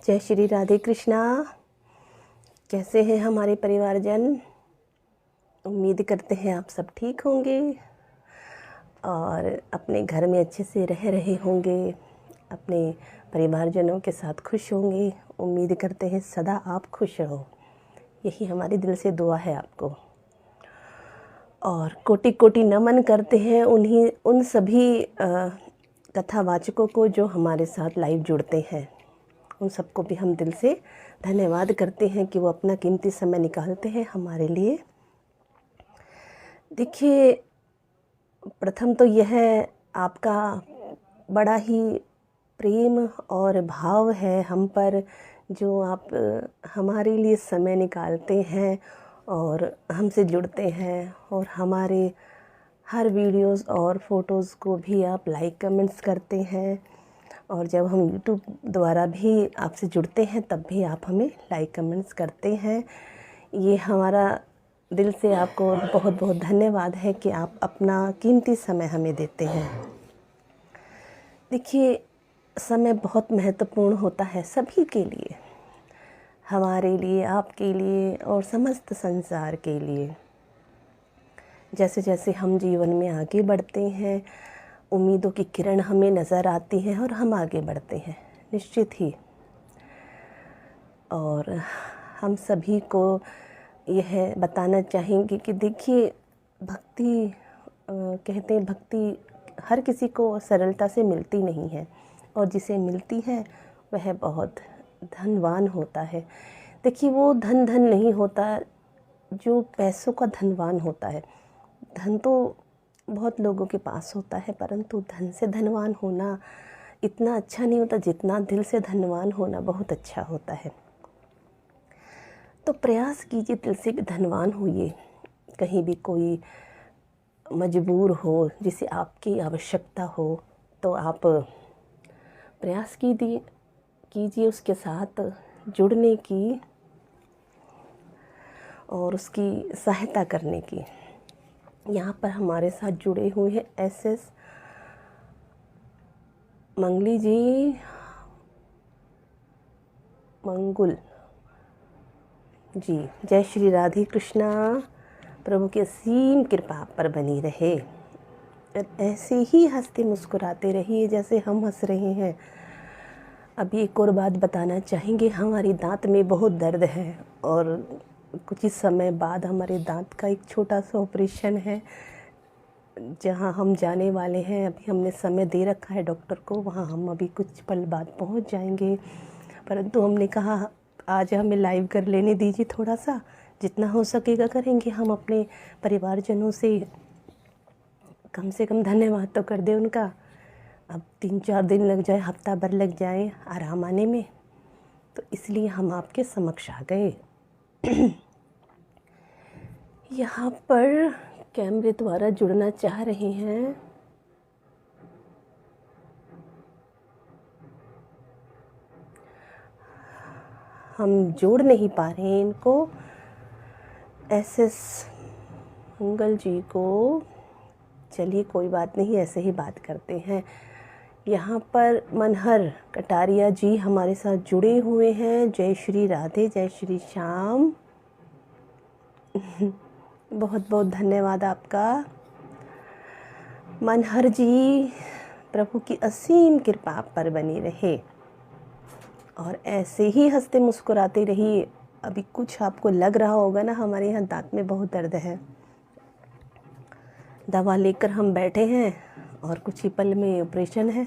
जय श्री राधे कृष्णा। कैसे हैं हमारे परिवारजन? उम्मीद करते हैं आप सब ठीक होंगे और अपने घर में अच्छे से रह रहे होंगे, अपने परिवारजनों के साथ खुश होंगे। उम्मीद करते हैं सदा आप खुश रहो, यही हमारे दिल से दुआ है आपको। और कोटि कोटि नमन करते हैं उन सभी कथावाचकों को जो हमारे साथ लाइव जुड़ते हैं। उन सबको भी हम दिल से धन्यवाद करते हैं कि वो अपना कीमती समय निकालते हैं हमारे लिए। देखिए, प्रथम तो यह आपका बड़ा ही प्रेम और भाव है हम पर, जो आप हमारे लिए समय निकालते हैं और हमसे जुड़ते हैं और हमारे हर वीडियोस और फ़ोटोज़ को भी आप लाइक कमेंट्स करते हैं। और जब हम यूट्यूब द्वारा भी आपसे जुड़ते हैं तब भी आप हमें लाइक कमेंट्स करते हैं। ये हमारा दिल से आपको बहुत बहुत धन्यवाद है कि आप अपना कीमती समय हमें देते हैं। देखिए, समय बहुत महत्वपूर्ण होता है सभी के लिए, हमारे लिए, आपके लिए और समस्त संसार के लिए। जैसे जैसे हम जीवन में आगे बढ़ते हैं, उम्मीदों की किरण हमें नज़र आती है और हम आगे बढ़ते हैं निश्चित ही। और हम सभी को यह बताना चाहेंगे कि देखिए, भक्ति कहते हैं, भक्ति हर किसी को सरलता से मिलती नहीं है और जिसे मिलती है वह बहुत धनवान होता है। देखिए, वो धन नहीं होता जो पैसों का धनवान होता है। धन तो बहुत लोगों के पास होता है, परंतु धन से धनवान होना इतना अच्छा नहीं होता जितना दिल से धनवान होना बहुत अच्छा होता है। तो प्रयास कीजिए, दिल से भी धनवान होइए। कहीं भी कोई मजबूर हो, जिसे आपकी आवश्यकता हो, तो आप प्रयास कीजिए उसके साथ जुड़ने की और उसकी सहायता करने की। यहाँ पर हमारे साथ जुड़े हुए हैं SS मंगली जी, मंगुल जी। जय श्री राधे कृष्णा। प्रभु की असीम कृपा आप पर बनी रहे। ऐसे ही हंसते मुस्कुराते रहिए जैसे हम हंस रहे हैं। अभी एक और बात बताना चाहेंगे, हमारी दांत में बहुत दर्द है और कुछ ही समय बाद हमारे दांत का एक छोटा सा ऑपरेशन है, जहां हम जाने वाले हैं। अभी हमने समय दे रखा है डॉक्टर को, वहां हम अभी कुछ पल बाद पहुंच जाएंगे। परंतु हमने कहा आज हमें लाइव कर लेने दीजिए, थोड़ा सा जितना हो सकेगा करेंगे। हम अपने परिवारजनों से कम से कम धन्यवाद तो कर दें उनका। अब 3-4 दिन लग जाए, हफ्ता भर लग जाए आराम आने में, तो इसलिए हम आपके समक्ष आ गए। यहाँ पर कैमरे द्वारा जुड़ना चाह रहे हैं। हम जोड़ नहीं पा रहे हैं इनको। SS मंगल जी को, चलिए कोई बात नहीं, ऐसे ही बात करते हैं। यहाँ पर मनहर कटारिया जी हमारे साथ जुड़े हुए हैं। जय श्री राधे, जय श्री श्याम। बहुत बहुत धन्यवाद आपका मनहर जी। प्रभु की असीम कृपा आप पर बनी रहे और ऐसे ही हंसते मुस्कुराते रहिए। अभी कुछ आपको लग रहा होगा ना, हमारे यहाँ दांत में बहुत दर्द है। दवा लेकर हम बैठे हैं और कुछ ही पल में ऑपरेशन है।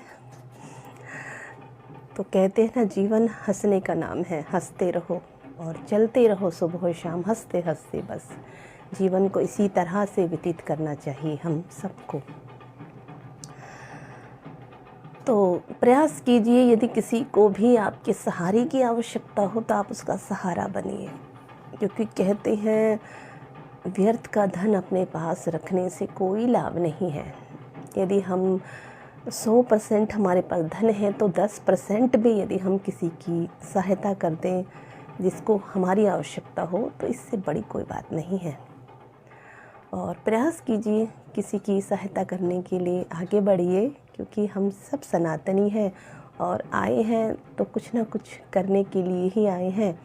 तो कहते हैं ना, जीवन हंसने का नाम है। हंसते रहो और चलते रहो सुबह शाम, हंसते हंसते बस जीवन को इसी तरह से व्यतीत करना चाहिए हम सबको। तो प्रयास कीजिए, यदि किसी को भी आपके सहारे की आवश्यकता हो तो आप उसका सहारा बनिए, क्योंकि कहते हैं व्यर्थ का धन अपने पास रखने से कोई लाभ नहीं है। यदि हम 100% हमारे पास धन है तो 10% भी यदि हम किसी की सहायता कर दें जिसको हमारी आवश्यकता हो, तो इससे बड़ी कोई बात नहीं है। और प्रयास कीजिए किसी की सहायता करने के लिए, आगे बढ़िए, क्योंकि हम सब सनातनी हैं और आए हैं तो कुछ ना कुछ करने के लिए ही आए हैं,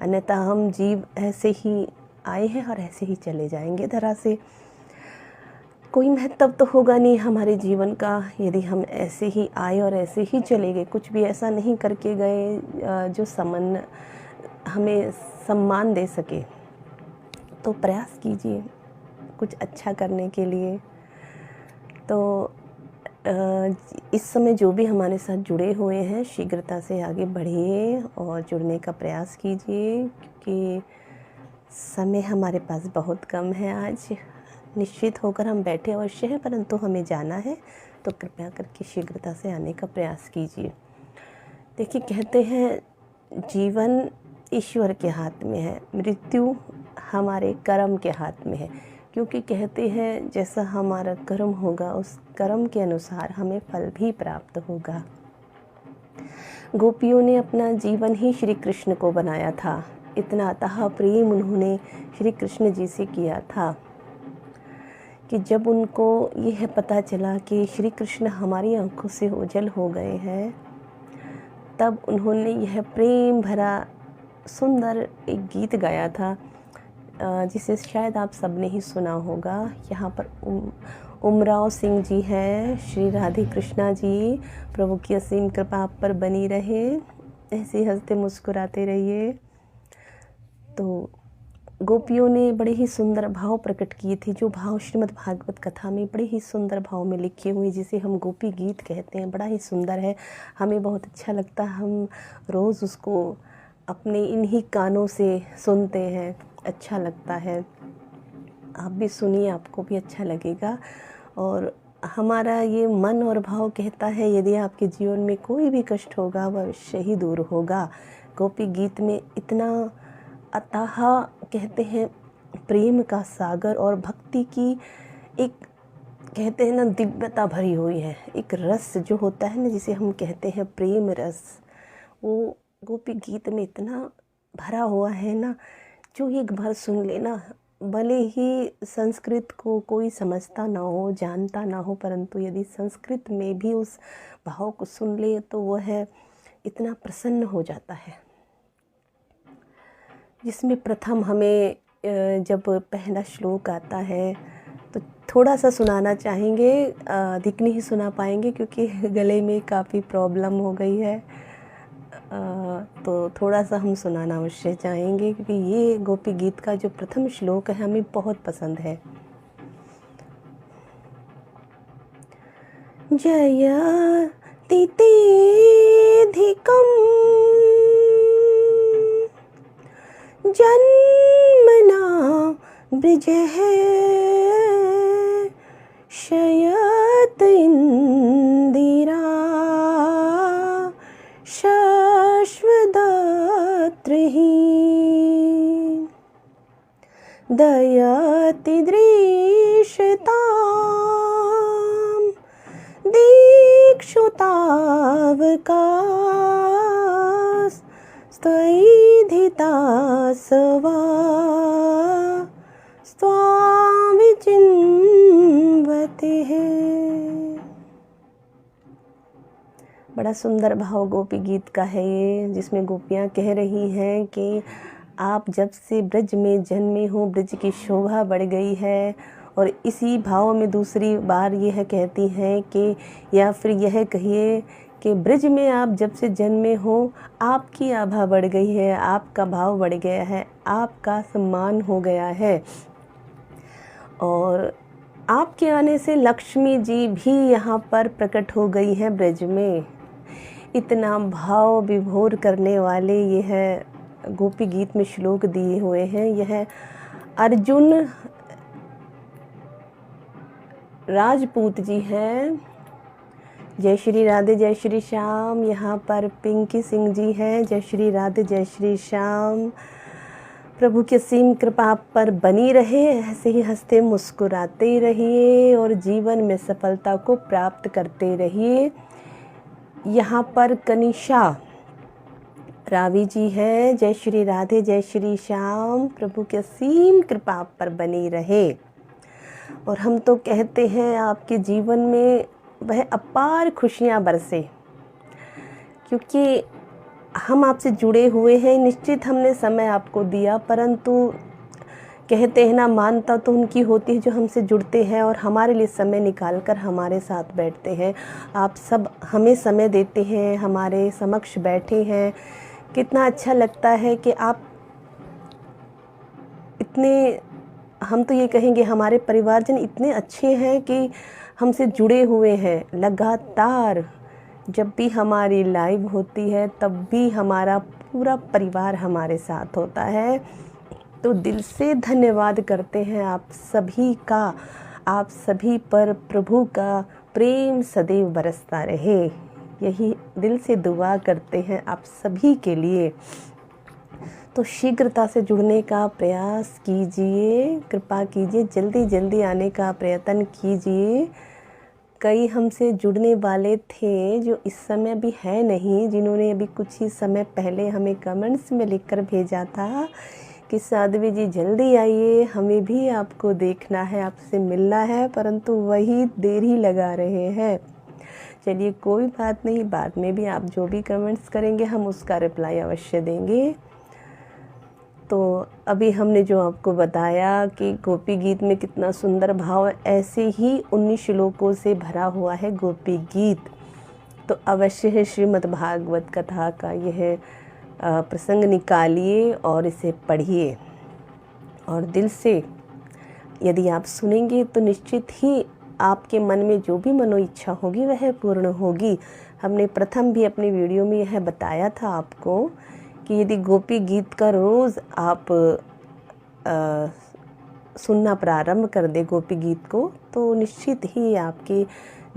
अन्यथा हम जीव ऐसे ही आए हैं और ऐसे ही चले जाएंगे धरा से। कोई महत्व तो होगा नहीं हमारे जीवन का यदि हम ऐसे ही आए और ऐसे ही चले गए, कुछ भी ऐसा नहीं करके गए जो हमें सम्मान दे सके। तो प्रयास कीजिए कुछ अच्छा करने के लिए। तो इस समय जो भी हमारे साथ जुड़े हुए हैं शीघ्रता से आगे बढ़िए और जुड़ने का प्रयास कीजिए, क्योंकि समय हमारे पास बहुत कम है। आज निश्चित होकर हम बैठे अवश्य हैं, परंतु हमें जाना है, तो कृपया करके शीघ्रता से आने का प्रयास कीजिए। देखिए, कहते हैं जीवन ईश्वर के हाथ में है, मृत्यु हमारे कर्म के हाथ में है, क्योंकि कहते हैं जैसा हमारा कर्म होगा उस कर्म के अनुसार हमें फल भी प्राप्त होगा। गोपियों ने अपना जीवन ही श्री कृष्ण को बनाया था, इतना अथाह प्रेम उन्होंने श्री कृष्ण जी से किया था कि जब उनको यह पता चला कि श्री कृष्ण हमारी आंखों से ओझल हो गए हैं, तब उन्होंने यह प्रेम भरा सुंदर एक गीत गाया था, जिसे शायद आप सबने ही सुना होगा। यहाँ पर उमराव सिंह जी हैं। श्री राधे कृष्णा जी, प्रभु की असीम कृपा आप पर बनी रहे, ऐसे हंसते मुस्कुराते रहिए। तो गोपियों ने बड़े ही सुंदर भाव प्रकट किए थे, जो भाव श्रीमद् भागवत कथा में बड़े ही सुंदर भाव में लिखे हुए, जिसे हम गोपी गीत कहते हैं। बड़ा ही सुंदर है, हमें बहुत अच्छा लगता है, हम रोज़ उसको अपने इन्हीं कानों से सुनते हैं, अच्छा लगता है। आप भी सुनिए, आपको भी अच्छा लगेगा। और हमारा ये मन और भाव कहता है यदि आपके जीवन में कोई भी कष्ट होगा वह अवश्य ही दूर होगा। गोपी गीत में इतना अथाह कहते हैं प्रेम का सागर और भक्ति की एक कहते हैं ना दिव्यता भरी हुई है। एक रस जो होता है ना, जिसे हम कहते हैं प्रेम रस, वो गोपी गीत में इतना भरा हुआ है ना, जो एक बार सुन लेना, भले ही संस्कृत को कोई समझता ना हो, जानता ना हो, परंतु यदि संस्कृत में भी उस भाव को सुन ले तो वह है इतना प्रसन्न हो जाता है। जिसमें प्रथम हमें जब पहला श्लोक आता है तो थोड़ा सा सुनाना चाहेंगे, अधिक नहीं सुना पाएंगे क्योंकि गले में काफ़ी प्रॉब्लम हो गई है। तो थोड़ा सा हम सुनाना अवश्य चाहेंगे, क्योंकि ये गोपी गीत का जो प्रथम श्लोक है हमें बहुत पसंद है। जयति तेऽधिकम् जन्मना ब्रजः शयत इंदिरा शाश्वदात्रिः दयति दृश्यताम् दीक्षुतावकाश स्तैधितासवा स्वामि चिन्वते हैं। बड़ा सुंदर भाव गोपी गीत का है ये, जिसमें गोपियाँ कह रही हैं कि आप जब से ब्रज में जन्मे हो ब्रज की शोभा बढ़ गई है। और इसी भाव में दूसरी बार यह कहती हैं कि या फिर यह कहिए कि ब्रज में आप जब से जन्मे हो आपकी आभा बढ़ गई है, आपका भाव बढ़ गया है, आपका सम्मान हो गया है। और आपके आने से लक्ष्मी जी भी यहाँ पर प्रकट हो गई हैं ब्रज में। इतना भाव विभोर करने वाले यह गोपी गीत में श्लोक दिए हुए हैं। यह अर्जुन राजपूत जी हैं। जय श्री राधे जय श्री श्याम। यहाँ पर पिंकी सिंह जी हैं। जय श्री राधे जय श्री श्याम। प्रभु की असीम कृपा आप पर बनी रहे, ऐसे ही हंसते मुस्कुराते रहिए और जीवन में सफलता को प्राप्त करते रहिए। यहाँ पर कनिषा रावी जी हैं। जय श्री राधे जय श्री श्याम। प्रभु की असीम कृपा आप पर बनी रहे। और हम तो कहते हैं आपके जीवन में वह अपार खुशियाँ बरसे। क्योंकि हम आपसे जुड़े हुए हैं। निश्चित हमने समय आपको दिया, परंतु कहते हैं ना, मानता तो उनकी होती है जो हमसे जुड़ते हैं और हमारे लिए समय निकाल कर हमारे साथ बैठते हैं। आप सब हमें समय देते हैं, हमारे समक्ष बैठे हैं। कितना अच्छा लगता है कि आप इतने, हम तो ये कहेंगे हमारे परिवारजन इतने अच्छे हैं कि हमसे जुड़े हुए हैं लगातार। जब भी हमारी लाइव होती है तब भी हमारा पूरा परिवार हमारे साथ होता है। तो दिल से धन्यवाद करते हैं आप सभी का। आप सभी पर प्रभु का प्रेम सदैव बरसता रहे, यही दिल से दुआ करते हैं आप सभी के लिए। तो शीघ्रता से जुड़ने का प्रयास कीजिए, कृपा कीजिए, जल्दी जल्दी आने का प्रयत्न कीजिए। कई हमसे जुड़ने वाले थे जो इस समय भी है नहीं, जिन्होंने अभी कुछ ही समय पहले हमें कमेंट्स में लिखकर भेजा था कि साध्वी जी जल्दी आइए, हमें भी आपको देखना है, आपसे मिलना है, परंतु वही देर ही लगा रहे हैं। चलिए कोई बात नहीं, बाद में भी आप जो भी कमेंट्स करेंगे हम उसका रिप्लाई अवश्य देंगे। तो अभी हमने जो आपको बताया कि गोपी गीत में कितना सुंदर भाव है, ऐसे ही 19 श्लोकों से भरा हुआ है गोपी गीत। तो अवश्य है श्रीमद् भागवत कथा का यह प्रसंग निकालिए और इसे पढ़िए, और दिल से यदि आप सुनेंगे तो निश्चित ही आपके मन में जो भी मनो इच्छा होगी वह पूर्ण होगी। हमने प्रथम भी अपनी वीडियो में यह बताया था आपको कि यदि गोपी गीत का रोज़ आप सुनना प्रारंभ कर दे गोपी गीत को, तो निश्चित ही आपकी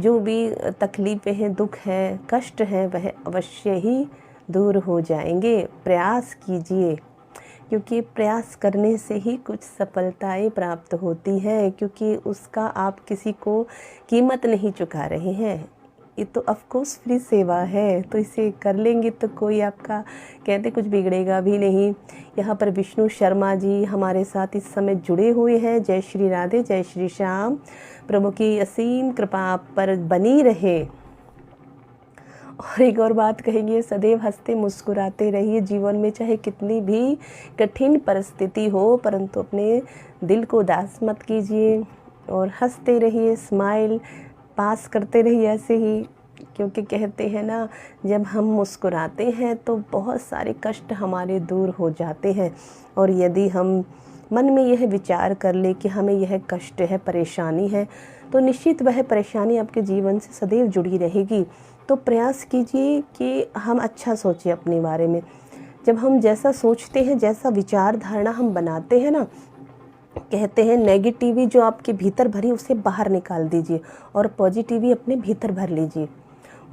जो भी तकलीफ़ें हैं, दुख हैं, कष्ट हैं, वह अवश्य ही दूर हो जाएंगे। प्रयास कीजिए, क्योंकि प्रयास करने से ही कुछ सफलताएं प्राप्त होती हैं, क्योंकि उसका आप किसी को कीमत नहीं चुका रहे हैं। ये तो ऑफकोर्स फ्री सेवा है, तो इसे कर लेंगे तो कोई आपका कहते कुछ बिगड़ेगा भी नहीं। यहाँ पर विष्णु शर्मा जी हमारे साथ इस समय जुड़े हुए हैं। जय श्री राधे, जय श्री श्याम। प्रभु की असीम कृपा आप पर बनी रहे। और एक और बात कहेंगे, सदैव हंसते मुस्कुराते रहिए। जीवन में चाहे कितनी भी कठिन परिस्थिति हो, परंतु अपने दिल को उदास मत कीजिए और हंसते रहिए, स्माइल पास करते रहिए ऐसे ही। क्योंकि कहते हैं ना, जब हम मुस्कुराते हैं तो बहुत सारे कष्ट हमारे दूर हो जाते हैं। और यदि हम मन में यह विचार कर ले कि हमें यह कष्ट है, परेशानी है, तो निश्चित वह परेशानी आपके जीवन से सदैव जुड़ी रहेगी। तो प्रयास कीजिए कि हम अच्छा सोचें अपने बारे में। जब हम जैसा सोचते हैं, जैसा विचार धारणा हम बनाते हैं ना, कहते हैं नेगेटिविटी जो आपके भीतर भरी उसे बाहर निकाल दीजिए और पॉजिटिविटी अपने भीतर भर लीजिए।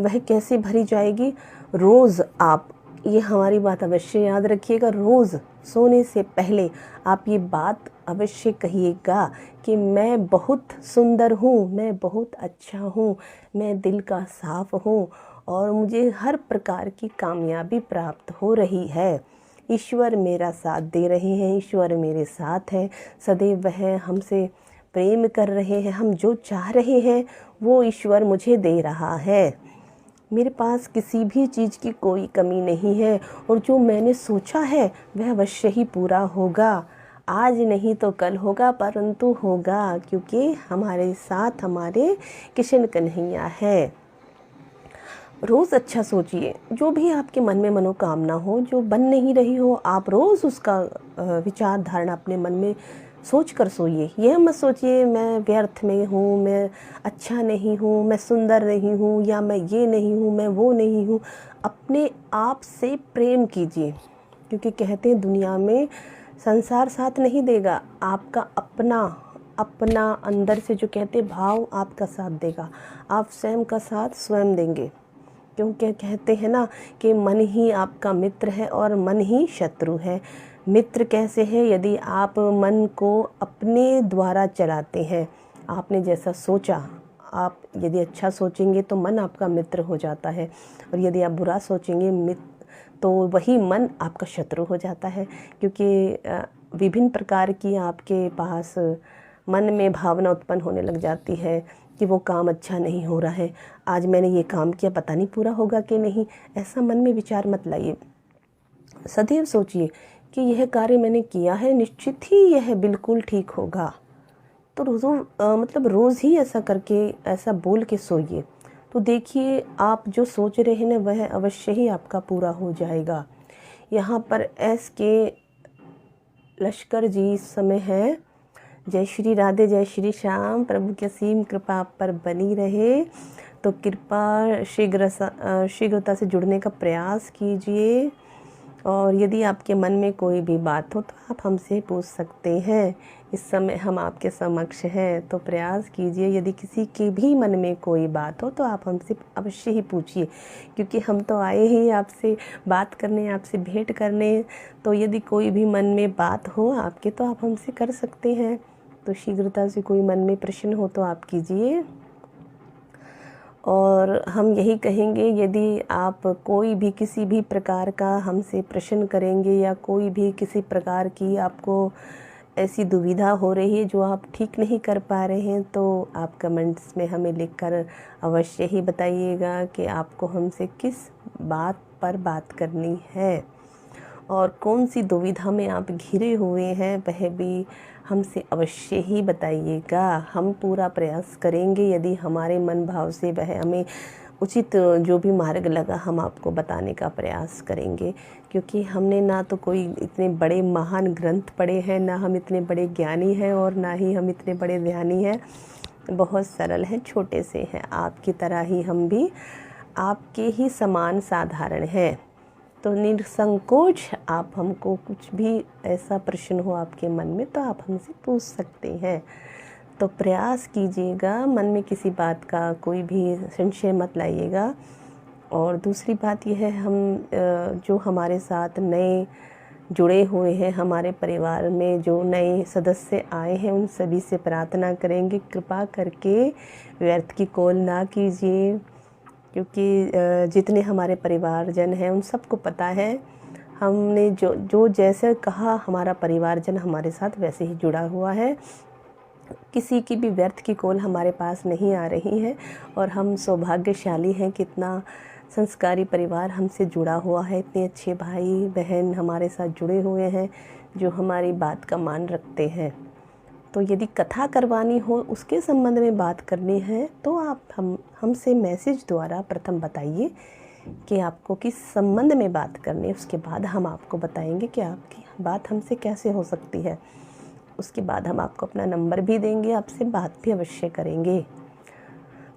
वह कैसे भरी जाएगी? रोज़ आप, ये हमारी बात अवश्य याद रखिएगा, रोज़ सोने से पहले आप ये बात अवश्य कहिएगा कि मैं बहुत सुंदर हूँ, मैं बहुत अच्छा हूँ, मैं दिल का साफ हूँ और मुझे हर प्रकार की कामयाबी प्राप्त हो रही है। ईश्वर मेरा साथ दे रहे हैं, ईश्वर मेरे साथ है, सदैव वह हमसे प्रेम कर रहे हैं। हम जो चाह रहे हैं वो ईश्वर मुझे दे रहा है। मेरे पास किसी भी चीज़ की कोई कमी नहीं है और जो मैंने सोचा है वह अवश्य ही पूरा होगा। आज नहीं तो कल होगा, परंतु होगा, क्योंकि हमारे साथ हमारे कृष्ण कन्हैया है। रोज़ अच्छा सोचिए, जो भी आपके मन में मनोकामना हो, जो बन नहीं रही हो, आप रोज़ उसका विचार धारणा अपने मन में सोच कर सोइए। यह मत सोचिए मैं व्यर्थ में हूँ, मैं अच्छा नहीं हूँ, मैं सुंदर नहीं हूँ, या मैं ये नहीं हूँ, मैं वो नहीं हूँ। अपने आप से प्रेम कीजिए, क्योंकि कहते हैं दुनिया में संसार साथ नहीं देगा, आपका अपना अंदर से जो कहते भाव आपका साथ देगा। आप स्वयं का साथ स्वयं देंगे, क्योंकि कहते हैं ना कि मन ही आपका मित्र है और मन ही शत्रु है। मित्र कैसे है? यदि आप मन को अपने द्वारा चलाते हैं, आपने जैसा सोचा, आप यदि अच्छा सोचेंगे तो मन आपका मित्र हो जाता है, और यदि आप बुरा सोचेंगे तो वही मन आपका शत्रु हो जाता है। क्योंकि विभिन्न प्रकार की आपके पास मन में भावना उत्पन्न होने लग जाती है। कि वो काम अच्छा नहीं हो रहा है, आज मैंने ये काम किया पता नहीं पूरा होगा कि नहीं, ऐसा मन में विचार मत लाइए। सदैव सोचिए कि यह कार्य मैंने किया है, निश्चित ही यह बिल्कुल ठीक होगा। तो मतलब रोज़ ही ऐसा करके, ऐसा बोल के सोइए, तो देखिए आप जो सोच रहे हैं ना वह अवश्य ही आपका पूरा हो जाएगा। यहाँ पर एस के लश्कर जी इस समय है। जय श्री राधे, जय श्री श्याम, प्रभु की असीम कृपा आप पर बनी रहे। तो कृपा शीघ्रता से जुड़ने का प्रयास कीजिए, और यदि आपके मन में कोई भी बात हो तो आप हमसे पूछ सकते हैं। इस समय हम आपके समक्ष हैं, तो प्रयास कीजिए। यदि किसी के भी मन में कोई बात हो तो आप हमसे अवश्य ही पूछिए, क्योंकि हम तो आए ही आपसे बात करने, आपसे भेंट करने। तो यदि कोई भी मन में बात हो आपके तो आप हमसे कर सकते हैं। तो शीघ्रता से कोई मन में प्रश्न हो तो आप कीजिए। और हम यही कहेंगे, यदि आप कोई भी किसी भी प्रकार का हमसे प्रश्न करेंगे या कोई भी किसी प्रकार की आपको ऐसी दुविधा हो रही है जो आप ठीक नहीं कर पा रहे हैं, तो आप कमेंट्स में हमें लिखकर अवश्य ही बताइएगा कि आपको हमसे किस बात पर बात करनी है और कौन सी दुविधा में आप घिरे हुए हैं, वह भी हमसे अवश्य ही बताइएगा। हम पूरा प्रयास करेंगे, यदि हमारे मन भाव से वह हमें उचित जो भी मार्ग लगा हम आपको बताने का प्रयास करेंगे। क्योंकि हमने ना तो कोई इतने बड़े महान ग्रंथ पढ़े हैं, ना हम इतने बड़े ज्ञानी हैं, और ना ही हम इतने बड़े ध्यानी हैं। बहुत सरल हैं, छोटे से हैं, आपकी तरह ही हम भी आपके ही समान साधारण हैं। तो निसंकोच आप हमको कुछ भी ऐसा प्रश्न हो आपके मन में तो आप हमसे पूछ सकते हैं। तो प्रयास कीजिएगा, मन में किसी बात का कोई भी संशय मत लाइएगा। और दूसरी बात यह है, हम जो हमारे साथ नए जुड़े हुए हैं, हमारे परिवार में जो नए सदस्य आए हैं, उन सभी से प्रार्थना करेंगे कृपा करके व्यर्थ की कॉल ना कीजिए। क्योंकि जितने हमारे परिवारजन हैं उन सबको पता है, हमने जो जैसे कहा हमारा परिवारजन हमारे साथ वैसे ही जुड़ा हुआ है। किसी की भी व्यर्थ की कॉल हमारे पास नहीं आ रही है, और हम सौभाग्यशाली हैं कि इतना संस्कारी परिवार हमसे जुड़ा हुआ है, इतने अच्छे भाई बहन हमारे साथ जुड़े हुए हैं जो हमारी बात का मान रखते हैं। तो यदि कथा करवानी हो, उसके संबंध में बात करनी है, तो आप हमसे मैसेज द्वारा प्रथम बताइए कि आपको किस संबंध में बात करनी है। उसके बाद हम आपको बताएंगे कि आपकी बात हमसे कैसे हो सकती है। उसके बाद हम आपको अपना नंबर भी देंगे, आपसे बात भी अवश्य करेंगे।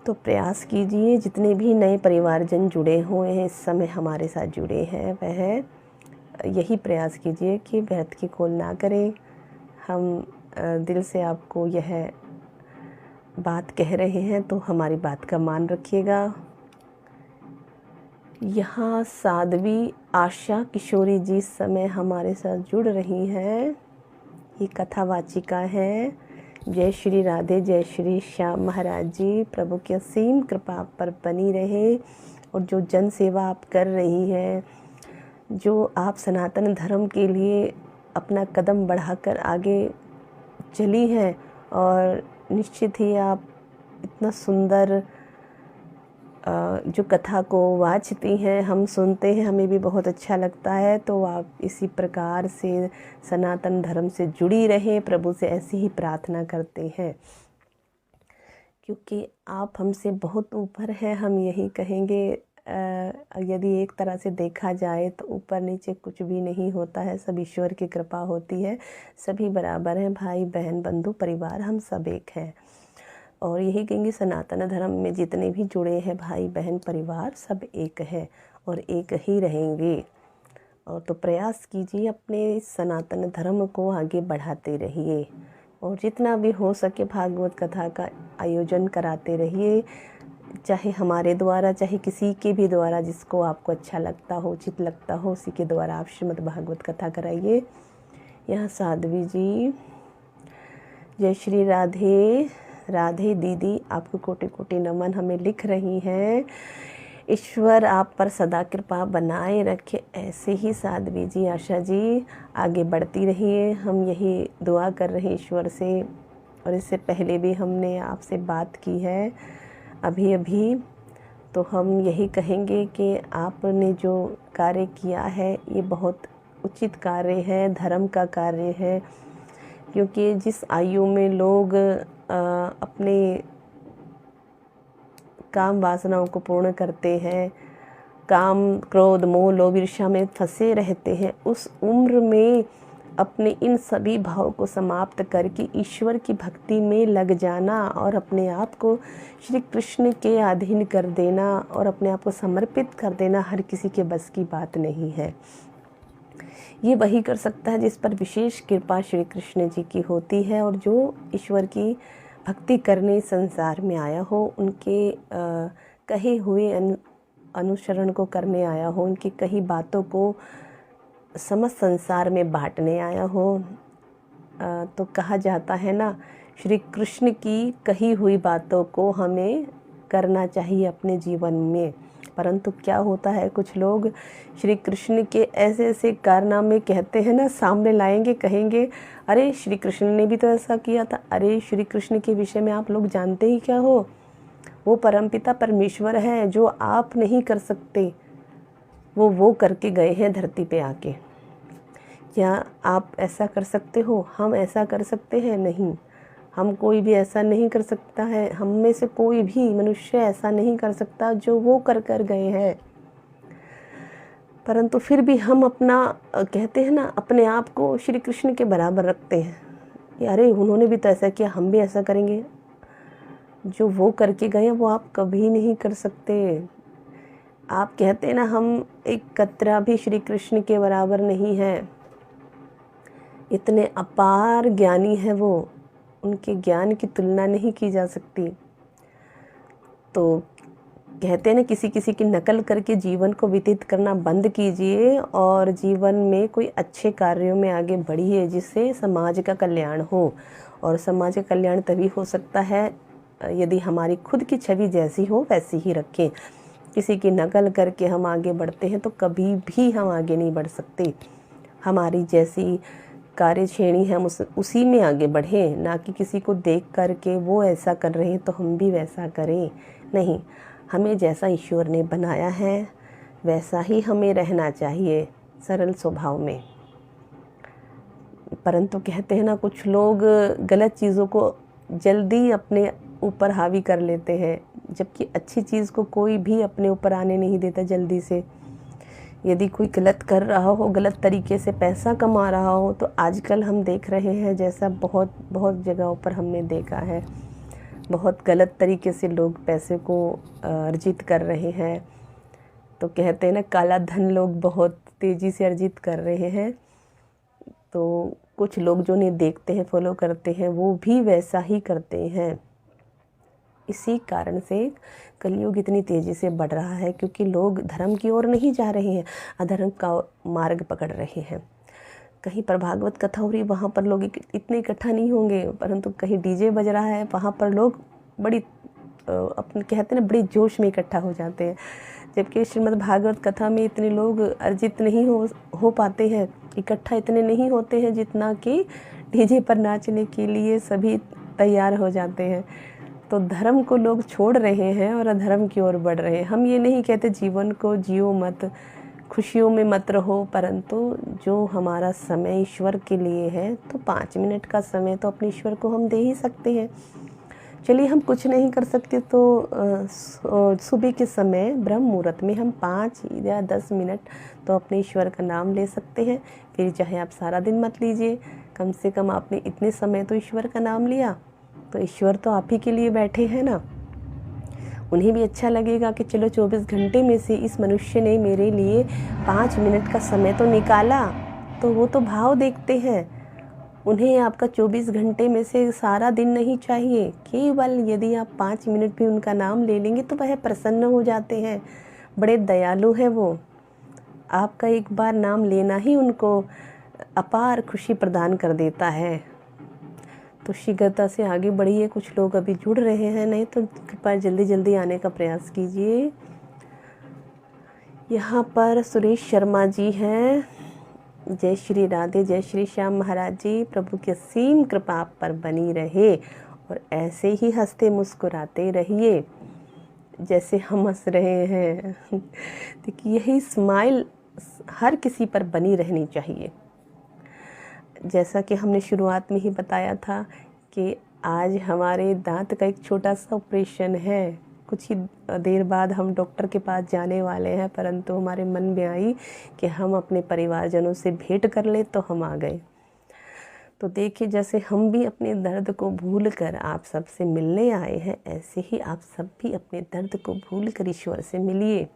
तो प्रयास कीजिए, जितने भी नए परिवारजन जुड़े हुए हैं इस समय हमारे साथ जुड़े हैं, वह यही प्रयास कीजिए कि व्यर्थ की कॉल ना करें। हम दिल से आपको यह बात कह रहे हैं, तो हमारी बात का मान रखिएगा। यहाँ साध्वी आशा किशोरी जी इस समय हमारे साथ जुड़ रही हैं, ये कथावाचिका है। जय श्री राधे, जय श्री श्याम महाराज जी, प्रभु की असीम कृपा आप पर बनी रहे। और जो जन सेवा आप कर रही हैं, जो आप सनातन धर्म के लिए अपना कदम बढ़ाकर आगे चली हैं, और निश्चित ही आप इतना सुंदर जो कथा को वाचती हैं, हम सुनते हैं, हमें भी बहुत अच्छा लगता है। तो आप इसी प्रकार से सनातन धर्म से जुड़ी रहें, प्रभु से ऐसी ही प्रार्थना करते हैं, क्योंकि आप हमसे बहुत ऊपर हैं। हम यही कहेंगे, यदि एक तरह से देखा जाए तो ऊपर नीचे कुछ भी नहीं होता है, सब ईश्वर की कृपा होती है। सभी बराबर हैं, भाई बहन बंधु परिवार हम सब एक हैं। और यही कहेंगे, सनातन धर्म में जितने भी जुड़े हैं भाई बहन परिवार सब एक है और एक ही रहेंगे। और तो प्रयास कीजिए, अपने सनातन धर्म को आगे बढ़ाते रहिए, और जितना भी हो सके भागवत कथा का आयोजन कराते रहिए, चाहे हमारे द्वारा चाहे किसी के भी द्वारा, जिसको आपको अच्छा लगता हो, उचित लगता हो, उसी के द्वारा आप श्रीमद् भागवत कथा कराइए। यहाँ साध्वी जी, जय श्री राधे राधे दीदी, आपको कोटि कोटि नमन हमें लिख रही हैं। ईश्वर आप पर सदा कृपा बनाए रखे। ऐसे ही साध्वी जी, आशा जी आगे बढ़ती रहिए, हम यही दुआ कर रहे हैं ईश्वर से और इससे पहले भी हमने आपसे बात की है अभी अभी। तो हम यही कहेंगे कि आपने जो कार्य किया है ये बहुत उचित कार्य है, धर्म का कार्य है। क्योंकि जिस आयु में लोग अपने काम वासनाओं को पूर्ण करते हैं, काम क्रोध मोह लोभ ईर्ष्या में फंसे रहते हैं, उस उम्र में अपने इन सभी भाव को समाप्त करके ईश्वर की भक्ति में लग जाना और अपने आप को श्री कृष्ण के अधीन कर देना और अपने आप को समर्पित कर देना हर किसी के बस की बात नहीं है। ये वही कर सकता है जिस पर विशेष कृपा श्री कृष्ण जी की होती है और जो ईश्वर की भक्ति करने संसार में आया हो, उनके कहे हुए अनुसरण को करने आया हो, उनकी कही बातों को समस्त संसार में बांटने आया हो। तो कहा जाता है ना, श्री कृष्ण की कही हुई बातों को हमें करना चाहिए अपने जीवन में। परंतु क्या होता है, कुछ लोग श्री कृष्ण के ऐसे ऐसे कारनामे कहते हैं ना, सामने लाएंगे, कहेंगे अरे श्री कृष्ण ने भी तो ऐसा किया था। अरे श्री कृष्ण के विषय में आप लोग जानते ही क्या हो? वो परमपिता परमेश्वर है, जो आप नहीं कर सकते वो करके गए हैं धरती पे आके। क्या आप ऐसा कर सकते हो? हम ऐसा कर सकते हैं? नहीं, हम कोई भी ऐसा नहीं कर सकता है। हम में से कोई भी मनुष्य ऐसा नहीं कर सकता जो वो कर गए हैं। परंतु फिर भी हम अपना कहते हैं ना, अपने आप को श्री कृष्ण के बराबर रखते हैं कि अरे उन्होंने भी तो ऐसा किया, हम भी ऐसा करेंगे। जो वो करके गए वो आप कभी नहीं कर सकते। आप कहते हैं ना, हम एक कतरा भी श्री कृष्ण के बराबर नहीं है। इतने अपार ज्ञानी है वो, उनके ज्ञान की तुलना नहीं की जा सकती। तो कहते हैं ना, किसी किसी की नकल करके जीवन को व्यतीत करना बंद कीजिए और जीवन में कोई अच्छे कार्यों में आगे बढ़िए जिससे समाज का कल्याण हो। और समाज का कल्याण तभी हो सकता है यदि हमारी खुद की छवि जैसी हो वैसी ही रखें। किसी की नकल करके हम आगे बढ़ते हैं तो कभी भी हम आगे नहीं बढ़ सकते। हमारी जैसी कार्यश्रेणी है हम उसी में आगे बढ़ें, ना कि किसी को देख करके वो ऐसा कर रहे हैं तो हम भी वैसा करें। नहीं, हमें जैसा ईश्वर ने बनाया है वैसा ही हमें रहना चाहिए, सरल स्वभाव में। परंतु कहते हैं ना, कुछ लोग गलत चीज़ों को जल्दी अपने ऊपर हावी कर लेते हैं, जबकि अच्छी चीज़ को कोई भी अपने ऊपर आने नहीं देता जल्दी से। यदि कोई गलत कर रहा हो, गलत तरीके से पैसा कमा रहा हो, तो आजकल हम देख रहे हैं, जैसा बहुत बहुत जगहों पर हमने देखा है, बहुत गलत तरीके से लोग पैसे को अर्जित कर रहे हैं। तो कहते हैं ना, काला धन लोग बहुत तेज़ी से अर्जित कर रहे हैं। तो कुछ लोग जो नहीं देखते हैं, फॉलो करते हैं, वो भी वैसा ही करते हैं। इसी कारण से कलयुग इतनी तेज़ी से बढ़ रहा है, क्योंकि लोग धर्म की ओर नहीं जा रहे हैं, अधर्म का मार्ग पकड़ रहे हैं। कहीं पर भागवत कथा हो रही, वहाँ पर लोग इतने इकट्ठा नहीं होंगे, परंतु कहीं डीजे बज रहा है, वहाँ पर लोग बड़ी अपने कहते हैं ना, बड़ी जोश में इकट्ठा हो जाते हैं। जबकि श्रीमद् भागवत कथा में इतने लोग अर्जित नहीं हो पाते हैं, इकट्ठा इतने नहीं होते हैं जितना कि डीजे पर नाचने के लिए सभी तैयार हो जाते हैं। तो धर्म को लोग छोड़ रहे हैं और अधर्म की ओर बढ़ रहे हैं। हम ये नहीं कहते जीवन को जियो मत, खुशियों में मत रहो, परंतु जो हमारा समय ईश्वर के लिए है, तो 5 मिनट का समय तो अपने ईश्वर को हम दे ही सकते हैं। चलिए, हम कुछ नहीं कर सकते तो सुबह के समय ब्रह्म मुहूर्त में हम 5 या 10 मिनट तो अपने ईश्वर का नाम ले सकते हैं। फिर चाहे आप सारा दिन मत लीजिए, कम से कम आपने इतने समय तो ईश्वर का नाम लिया, तो ईश्वर तो आप ही के लिए बैठे हैं ना। उन्हें भी अच्छा लगेगा कि चलो 24 घंटे में से इस मनुष्य ने मेरे लिए 5 मिनट का समय तो निकाला। तो वो तो भाव देखते हैं, उन्हें आपका 24 घंटे में से सारा दिन नहीं चाहिए। केवल यदि आप 5 मिनट भी उनका नाम ले लेंगे तो वह प्रसन्न हो जाते हैं। बड़े दयालु है वो। आपका एक बार नाम लेना ही उनको अपार खुशी प्रदान कर देता है। तो शीघ्रता से आगे बढ़िए। कुछ लोग अभी जुड़ रहे हैं, नहीं तो कृपया जल्दी जल्दी आने का प्रयास कीजिए। यहाँ पर सुरेश शर्मा जी हैं, जय श्री राधे, जय श्री श्याम महाराज जी। प्रभु की असीम कृपा आप पर बनी रहे और ऐसे ही हंसते मुस्कुराते रहिए जैसे हम हंस रहे हैं। देखिए यही स्माइल हर किसी पर बनी रहनी चाहिए। जैसा कि हमने शुरुआत में ही बताया था कि आज हमारे दांत का एक छोटा सा ऑपरेशन है। कुछ ही देर बाद हम डॉक्टर के पास जाने वाले हैं, परंतु हमारे मन में आई कि हम अपने परिवारजनों से भेंट कर ले तो हम आ गए। तो देखिए जैसे हम भी अपने दर्द को भूल कर आप सबसे मिलने आए हैं, ऐसे ही आप सब भी अपने दर्द को भूल कर ईश्वर से मिलिए।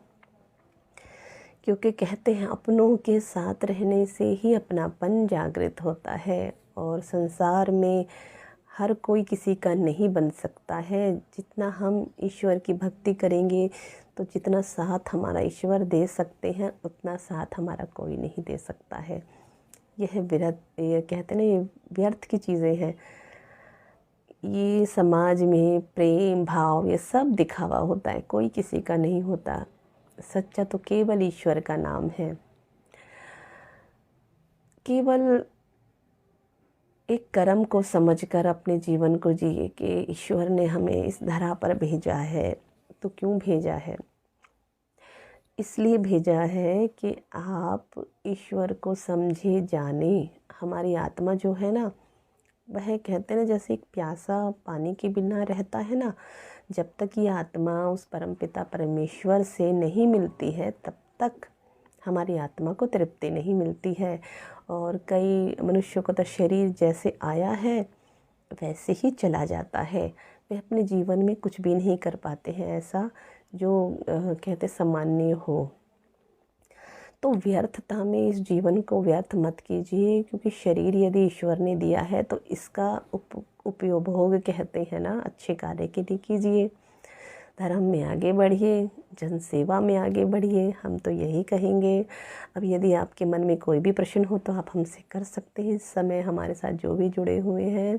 क्योंकि कहते हैं अपनों के साथ रहने से ही अपनापन जागृत होता है और संसार में हर कोई किसी का नहीं बन सकता है। जितना हम ईश्वर की भक्ति करेंगे तो जितना साथ हमारा ईश्वर दे सकते हैं उतना साथ हमारा कोई नहीं दे सकता है। यह ये कहते हैं ना, ये व्यर्थ की चीज़ें हैं। ये समाज में प्रेम भाव ये सब दिखावा होता है, कोई किसी का नहीं होता। सच्चा तो केवल ईश्वर का नाम है। केवल एक कर्म को समझकर अपने जीवन को जिए कि ईश्वर ने हमें इस धरा पर भेजा है। तो क्यों भेजा है? इसलिए भेजा है कि आप ईश्वर को समझे जाने। हमारी आत्मा जो है ना, वह कहते हैं ना जैसे एक प्यासा पानी के बिना रहता है ना, जब तक ये आत्मा उस परमपिता परमेश्वर से नहीं मिलती है तब तक हमारी आत्मा को तृप्ति नहीं मिलती है। और कई मनुष्यों को तो शरीर जैसे आया है वैसे ही चला जाता है। वे अपने जीवन में कुछ भी नहीं कर पाते हैं ऐसा जो कहते सामान्य हो। तो व्यर्थता में इस जीवन को व्यर्थ मत कीजिए, क्योंकि शरीर यदि ईश्वर ने दिया है तो इसका उपयोग कहते हैं ना, अच्छे कार्य के लिए कीजिए। धर्म में आगे बढ़िए, जन सेवा में आगे बढ़िए, हम तो यही कहेंगे। अब यदि आपके मन में कोई भी प्रश्न हो तो आप हमसे कर सकते हैं। इस समय हमारे साथ जो भी जुड़े हुए हैं,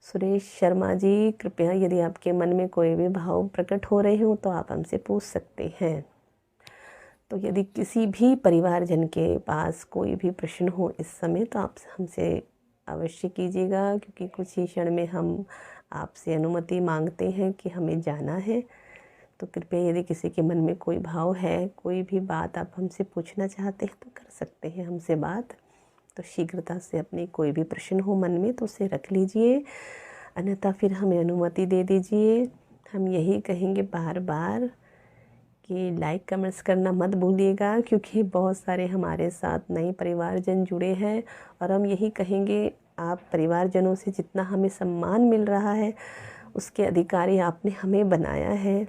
सुरेश शर्मा जी, कृपया यदि आपके मन में कोई भी भाव प्रकट हो रहे हो तो आप हमसे पूछ सकते हैं। तो यदि किसी भी परिवारजन के पास कोई भी प्रश्न हो इस समय तो आप हमसे अवश्य कीजिएगा, क्योंकि कुछ ही क्षण में हम आपसे अनुमति मांगते हैं कि हमें जाना है। तो कृपया यदि किसी के मन में कोई भाव है, कोई भी बात आप हमसे पूछना चाहते हैं तो कर सकते हैं हमसे बात। तो शीघ्रता से अपने कोई भी प्रश्न हो मन में तो उसे रख लीजिए, अन्यथा फिर हमें अनुमति दे दीजिए। हम यही कहेंगे बार बार कि लाइक कमेंट्स करना मत भूलिएगा, क्योंकि बहुत सारे हमारे साथ नए परिवारजन जुड़े हैं। और हम यही कहेंगे आप परिवारजनों से जितना हमें सम्मान मिल रहा है उसके अधिकारी आपने हमें बनाया है,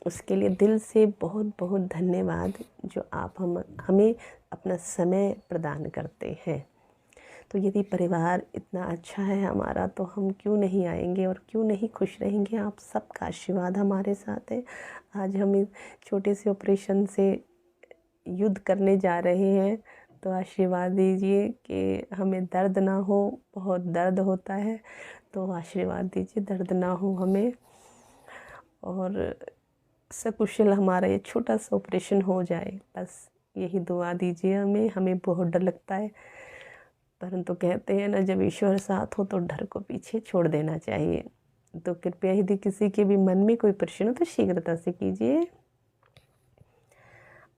उसके लिए दिल से बहुत बहुत धन्यवाद जो आप हमें अपना समय प्रदान करते हैं। तो यदि परिवार इतना अच्छा है हमारा तो हम क्यों नहीं आएंगे और क्यों नहीं खुश रहेंगे। आप सबका आशीर्वाद हमारे साथ है। आज हम इस छोटे से ऑपरेशन से युद्ध करने जा रहे हैं, तो आशीर्वाद दीजिए कि हमें दर्द ना हो। बहुत दर्द होता है, तो आशीर्वाद दीजिए दर्द ना हो हमें, और सकुशल हमारा ये छोटा सा ऑपरेशन हो जाए। बस यही दुआ दीजिए हमें। हमें बहुत डर लगता है, परंतु कहते हैं ना, जब ईश्वर साथ हो तो डर को पीछे छोड़ देना चाहिए। तो कृपया यदि किसी के भी मन में कोई प्रश्न हो तो शीघ्रता से कीजिए।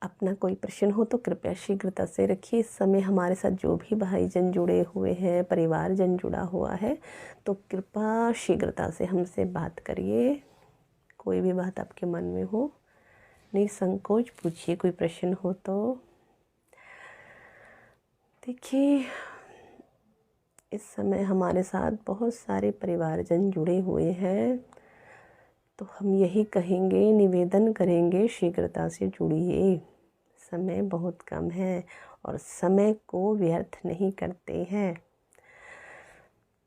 अपना कोई प्रश्न हो तो कृपया शीघ्रता से रखिए। इस समय हमारे साथ जो भी भाईजन जुड़े हुए हैं, परिवारजन जुड़ा हुआ है, तो कृपया शीघ्रता से हमसे बात करिए। कोई भी बात आपके मन में हो निसंकोच पूछिए, कोई प्रश्न हो तो। देखिए इस समय हमारे साथ बहुत सारे परिवारजन जुड़े हुए हैं, तो हम यही कहेंगे, निवेदन करेंगे शीघ्रता से जुड़िए। समय बहुत कम है और समय को व्यर्थ नहीं करते हैं।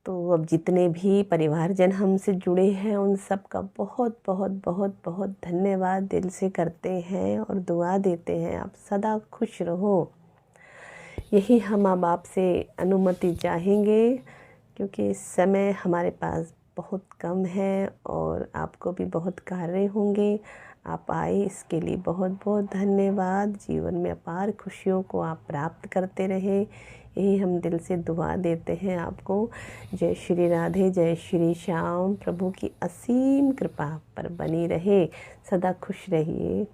तो अब जितने भी परिवारजन हमसे जुड़े हैं उन सब का बहुत बहुत बहुत बहुत धन्यवाद दिल से करते हैं और दुआ देते हैं आप सदा खुश रहो। यही हम अब आपसे अनुमति चाहेंगे, क्योंकि इस समय हमारे पास बहुत कम है और आपको भी बहुत कार्य होंगे। आप आए इसके लिए बहुत बहुत धन्यवाद। जीवन में अपार खुशियों को आप प्राप्त करते रहे, यही हम दिल से दुआ देते हैं आपको। जय श्री राधे, जय श्री श्याम। प्रभु की असीम कृपा पर बनी रहे, सदा खुश रहिए।